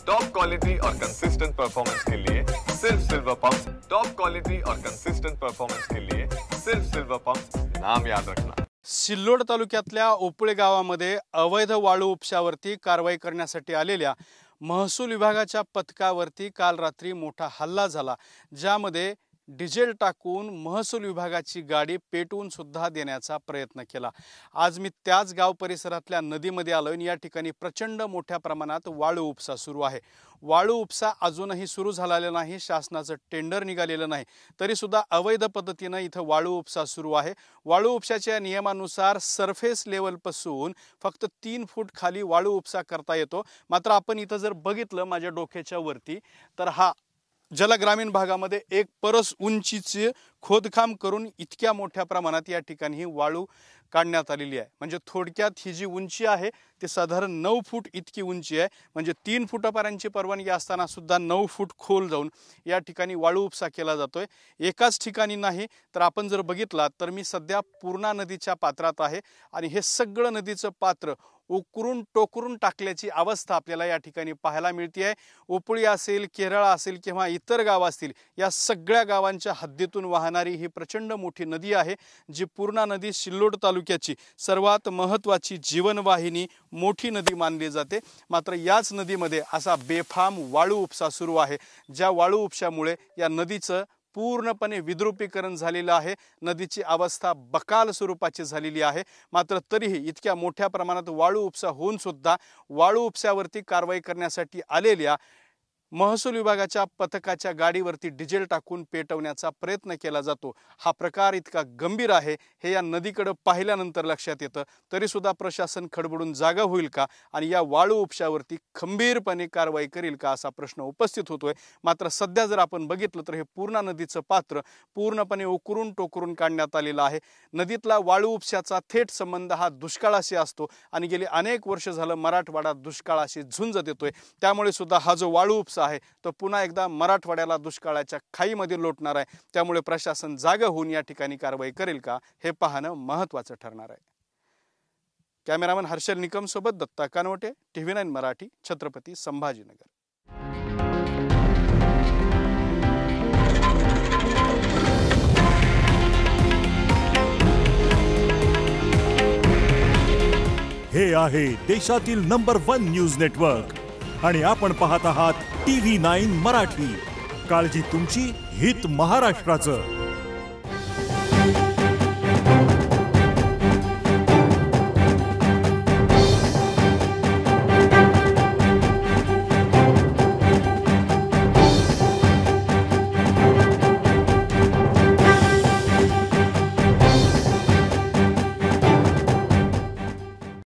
Top quality और consistent performance के लिए सिर्फ सिल्वर पंप्स। टॉप क्वालिटी और कंसिस्टेंट परफॉर्मेंस के लिए सिर्फ सिल्वर पंप्स, नाम याद रखना। सिल्लोड तालुक्यातल्या ओपळे गावामध्ये अवैध वाळू उपशावरती कारवाई करण्यासाठी आलेल्या महसूल विभागाच्या पथकावरती काल रात्री मोठा हल्ला झाला, ज्यामध्ये डिझेल टाकून महसूल विभागाची गाडी पेटवून सुद्धा देण्याचा प्रयत्न केला। आज मी त्याच गाव परिसरातल्या नदीमध्ये आलोय आणि या ठिकाणी प्रचंड मोठ्या प्रमाणात वाळू उपसा सुरू आहे। वाळू उपसा अजूनही सुरू झालेला नाही, शासनाचं टेंडर निघालेलं नाही, तरी सुद्धा अवैध पद्धतीनं इथं वाळू उपसा सुरू आहे। वाळू उपशाच्या नियमानुसार सरफेस लेवलपासून फक्त 3 फूट खाली वाळू उपसा करता येतो। मात्र आपण इथं जर बघितलं माझ्या डोक्याच्या वरती, तर हा जल ग्रामीण भागामध्ये एक परस उंचीचे खोदकाम करून इतक्या मोठ्या प्रमाणात या ठिकाणी ही वाळू काढण्यात आलेली आहे। म्हणजे थोडक्यात ही जी उंची आहे ती साधारण 9 फूट इतकी उंची आहे। म्हणजे 3 फुटापर्यंतची परवानगी असताना सुद्धा 9 फूट खोल जाऊन या ठिकाणी वाळू उपसा केला जातोय। एकाच ठिकाणी नाही तर आपण जर बघितला तर मी सध्या पूर्णा नदीच्या पात्रात आहे आणि हे सगळं नदीचं पात्र उकरून टोकरून टाकल्याची अवस्था आपल्याला या ठिकाणी पाहायला मिळते आहे। ओपळी असेल, केरळ असेल किंवा इतर गाव असतील, या सगळ्या गावांच्या हद्दीतून वाहणारी ही प्रचंड मोठी नदी आहे, जी पूर्णा नदी सिल्लोड तालुक्याची सर्वात महत्त्वाची जीवनवाहिनी मोठी नदी मानली जाते। मात्र याच नदीमध्ये असा बेफाम वाळू उपसा सुरू आहे, ज्या वाळू उपशामुळे या नदीचं पूर्णपणे विद्रुपीकरण झालेलं आहे। नदीची अवस्था बकाल स्वरूपाची झालेली आहे। मात्र तरीही इतक्या मोठ्या प्रमाणात वाळू उपसा होऊन सुद्धा वाळू उपशावरती कारवाई करण्यासाठी आलेल्या महसूल विभागाच्या पथकाच्या गाडीवरती डिझेल टाकून पेटवण्याचा प्रयत्न केला जातो। हा प्रकार इतका गंभीर आहे हे या नदीकडे पाहिल्यानंतर लक्षात येतं। तरी सुद्धा प्रशासन खडबडून जागा होईल का आणि या वाळू उपशावरती खंबीरपणे कारवाई करेल का असा प्रश्न उपस्थित होतोय। मात्र सध्या जर आपण बघितलं तर हे पूर्णा नदीचं पात्र पूर्णपणे उकरून टोकरून काढण्यात आलेलं आहे। नदीतला वाळू उपशाचा थेट संबंध हा दुष्काळाशी असतो आणि गेली अनेक वर्ष झालं मराठवाडा दुष्काळाशी झुंज देतोय। त्यामुळे सुद्धा हा जो वाळू उपसा आहे तो पुन्हा एकदा मराठवाड्याला दुष्काळाच्या खाईमध्ये लोटणार आहे। त्यामुळे प्रशासन जागा होऊन या ठिकाणी कारवाई करेल का हे पाहणं महत्त्वाचं ठरणार आहे। कॅमेरामन हर्षल निकम सोबत दत्ता कानवटे, TV9 मराठी, छत्रपती संभाजीनगर। हे आहे देशातील नंबर 1 न्यूज नेटवर्क आणि आपण पाहत आहात TV9 मराठी। काळजी तुमची, हित महाराष्ट्राचं।